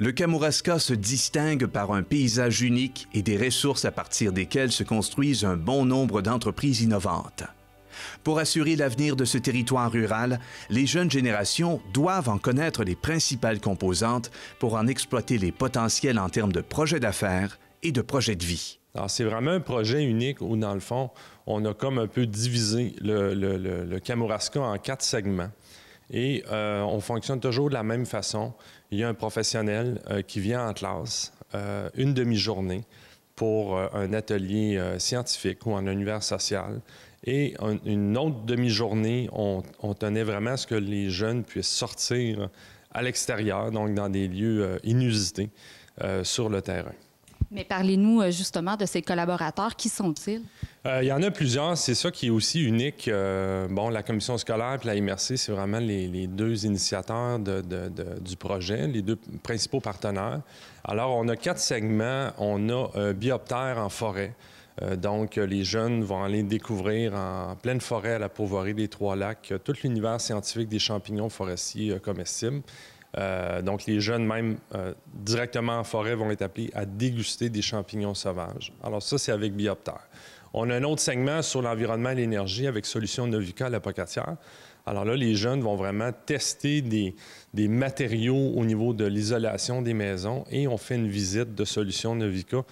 Le Kamouraska se distingue par un paysage unique et des ressources à partir desquelles se construisent un bon nombre d'entreprises innovantes. Pour assurer l'avenir de ce territoire rural, les jeunes générations doivent en connaître les principales composantes pour en exploiter les potentiels en termes de projets d'affaires et de projets de vie. Alors, c'est vraiment un projet unique où, dans le fond, on a comme un peu divisé le Kamouraska en 4 segments. Et on fonctionne toujours de la même façon. Il y a un professionnel qui vient en classe une demi-journée pour un atelier scientifique ou en univers social. Et une autre demi-journée, on tenait vraiment à ce que les jeunes puissent sortir à l'extérieur, donc dans des lieux inusités sur le terrain. Mais parlez-nous justement de ces collaborateurs. Qui sont-ils? Il y en a plusieurs. C'est ça qui est aussi unique. La commission scolaire et la MRC, c'est vraiment les 2 initiateurs du projet, les 2 principaux partenaires. Alors, on a 4 segments. On a Bioptère en forêt. Donc, les jeunes vont aller découvrir en pleine forêt à la Pourvoirie des Trois-Lacs tout l'univers scientifique des champignons forestiers comestibles. Donc, les jeunes, même directement en forêt, vont être appelés à déguster des champignons sauvages. Alors ça, c'est avec Bioptère. On a un autre segment sur l'environnement et l'énergie avec Solutions Novica à la Pocatière. Alors là, les jeunes vont vraiment tester des matériaux au niveau de l'isolation des maisons et on fait une visite de Solutions Novica.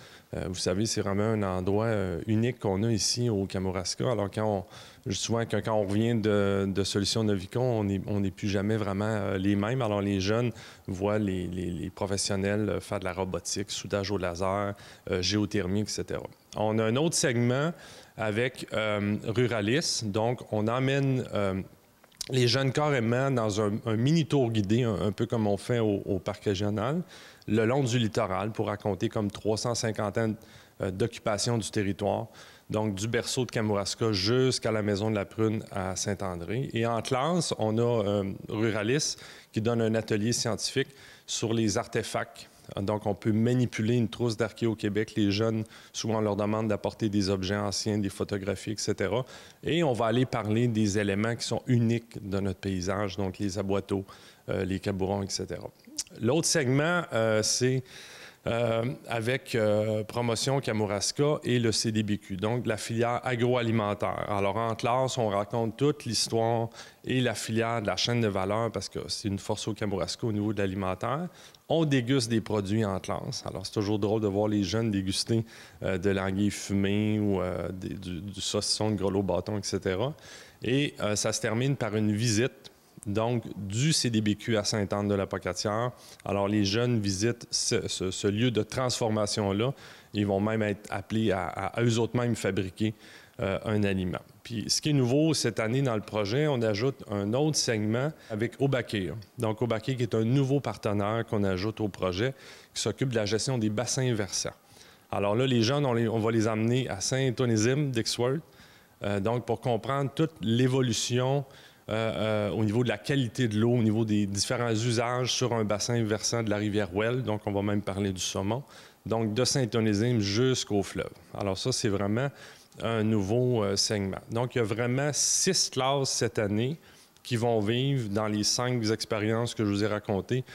Vous savez, c'est vraiment un endroit unique qu'on a ici au Kamouraska. Alors, souvent, quand on revient de Solutions Novica, on n'est plus jamais vraiment les mêmes. Alors, les jeunes voient les professionnels faire de la robotique, soudage au laser, géothermie, etc. On a un autre segment avec Ruralis. Donc, on emmène les jeunes carrément dans un mini-tour guidé, un peu comme on fait au parc régional, le long du littoral pour raconter comme 350 ans d'occupation du territoire, donc du berceau de Kamouraska jusqu'à la Maison de la Prune à Saint-André. Et en classe, on a Ruralis qui donne un atelier scientifique sur les artefacts. Donc, on peut manipuler une trousse d'Archéo-Québec. Les jeunes, souvent, on leur demande d'apporter des objets anciens, des photographies, etc. Et on va aller parler des éléments qui sont uniques de notre paysage, donc les aboiteaux, les cabourons, etc. L'autre segment, c'est avec Promotion Kamouraska et le CDBQ, donc la filière agroalimentaire. Alors, en classe, on raconte toute l'histoire et la filière de la chaîne de valeur parce que c'est une force au Kamouraska au niveau de l'alimentaire. On déguste des produits en classe. Alors, c'est toujours drôle de voir les jeunes déguster de l'anguille fumée ou du saucisson de grelot bâton, etc. Et ça se termine par une visite donc du CDBQ à Sainte-Anne-de-la-Pocatière. Alors, les jeunes visitent ce lieu de transformation-là. Ils vont même être appelés à eux autres mêmes fabriquer un aliment. Puis, ce qui est nouveau cette année dans le projet, on ajoute un autre segment avec Obakir. Donc, Obakir qui est un nouveau partenaire qu'on ajoute au projet, qui s'occupe de la gestion des bassins versants. Alors là, les jeunes, on va les amener à Saint-Onésime d'Ixworth, donc pour comprendre toute l'évolution au niveau de la qualité de l'eau, au niveau des différents usages sur un bassin versant de la rivière Well. Donc, on va même parler du saumon. Donc, de Saint-Onésime jusqu'au fleuve. Alors ça, c'est vraiment un nouveau segment. Donc, il y a vraiment 6 classes cette année qui vont vivre dans les 5 expériences que je vous ai racontées,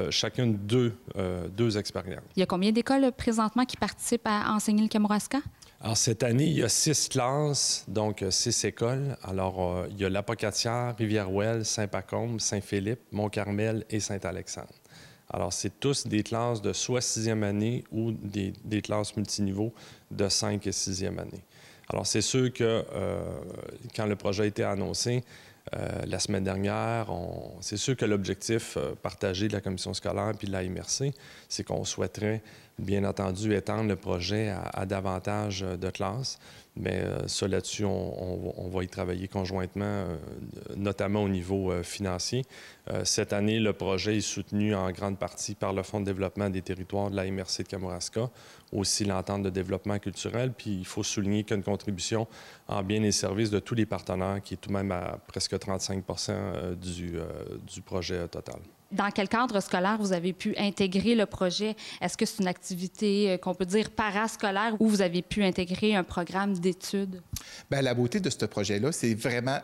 chacune 2 expériences. Il y a combien d'écoles présentement qui participent à enseigner le Kamouraska? Alors, cette année, il y a 6 classes, donc 6 écoles. Alors, il y a La Pocatière, Rivière-Ouelle, Saint-Pacôme, Saint-Philippe, Mont-Carmel et Saint-Alexandre. Alors, c'est tous des classes de soit 6e année ou des classes multiniveaux de 5 et 6e année. Alors, c'est sûr que quand le projet a été annoncé, la semaine dernière, c'est sûr que l'objectif partagé de la commission scolaire puis de la MRC, c'est qu'on souhaiterait, bien entendu, étendre le projet à davantage de classes. Mais ça, là-dessus, on va y travailler conjointement, notamment au niveau financier. Cette année, le projet est soutenu en grande partie par le Fonds de développement des territoires de la MRC de Kamouraska, aussi l'entente de développement culturel. Puis il faut souligner qu'il y a une contribution en biens et services de tous les partenaires qui est tout de même à presque 35 % du projet total. Dans quel cadre scolaire vous avez pu intégrer le projet? Est-ce que c'est une activité qu'on peut dire parascolaire ou vous avez pu intégrer un programme d'études? Bien, la beauté de ce projet-là, c'est vraiment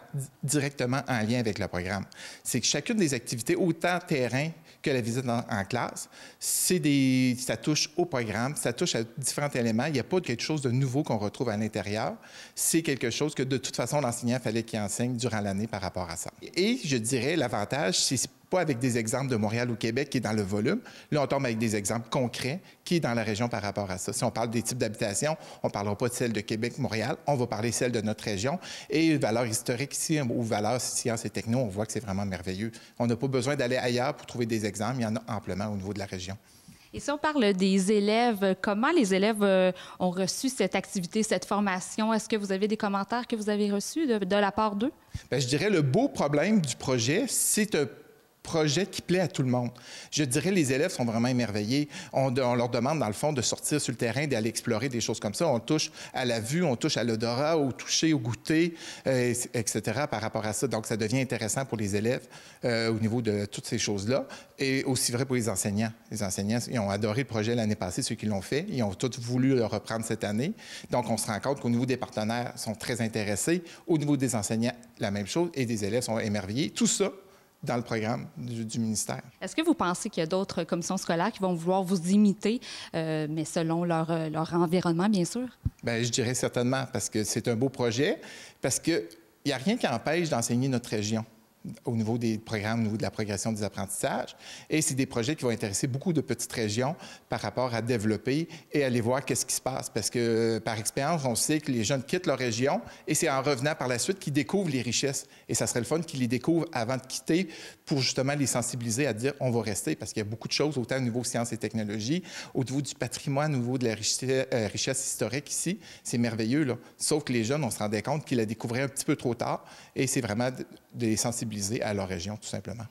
directement en lien avec le programme. C'est que chacune des activités, autant terrain que la visite en classe, ça touche au programme, ça touche à différents éléments. Il n'y a pas quelque chose de nouveau qu'on retrouve à l'intérieur. C'est quelque chose que, de toute façon, l'enseignant fallait qu'il enseigne durant l'année par rapport à ça. Et je dirais, l'avantage, c'est pas avec des exemples de Montréal ou Québec qui est dans le volume. Là, on tombe avec des exemples concrets qui est dans la région par rapport à ça. Si on parle des types d'habitation, on ne parlera pas de celle de Québec, Montréal, on va parler celle de notre région. Et valeurs historiques ici, ou valeurs sciences et techno, on voit que c'est vraiment merveilleux. On n'a pas besoin d'aller ailleurs pour trouver des exemples. Il y en a amplement au niveau de la région. Et si on parle des élèves, comment les élèves ont reçu cette activité, cette formation? Est-ce que vous avez des commentaires que vous avez reçus de la part d'eux? Bien, je dirais le beau problème du projet, c'est un projet qui plaît à tout le monde. Je dirais les élèves sont vraiment émerveillés. On leur demande, dans le fond, de sortir sur le terrain, d'aller explorer des choses comme ça. On touche à la vue, on touche à l'odorat, au toucher, au goûter, etc. par rapport à ça. Donc, ça devient intéressant pour les élèves au niveau de toutes ces choses-là. Et aussi vrai pour les enseignants. Les enseignants, ils ont adoré le projet l'année passée, ceux qui l'ont fait. Ils ont tous voulu le reprendre cette année. Donc, on se rend compte qu'au niveau des partenaires, ils sont très intéressés. Au niveau des enseignants, la même chose. Et des élèves sont émerveillés. Tout ça dans le programme du ministère. Est-ce que vous pensez qu'il y a d'autres commissions scolaires qui vont vouloir vous imiter, mais selon leur environnement, bien sûr? Bien, je dirais certainement, parce que c'est un beau projet, parce qu'il n'y a rien qui empêche d'enseigner notre région au niveau des programmes, au niveau de la progression des apprentissages. Et c'est des projets qui vont intéresser beaucoup de petites régions par rapport à développer et aller voir qu'est-ce qui se passe. Parce que, par expérience, on sait que les jeunes quittent leur région et c'est en revenant par la suite qu'ils découvrent les richesses. Et ça serait le fun qu'ils les découvrent avant de quitter pour justement les sensibiliser à dire on va rester parce qu'il y a beaucoup de choses, autant au niveau sciences et technologies, au niveau du patrimoine, au niveau de la richesse historique ici. C'est merveilleux, là. Sauf que les jeunes, on se rendait compte qu'ils la découvraient un petit peu trop tard et c'est vraiment de les sensibiliser à leur région, tout simplement.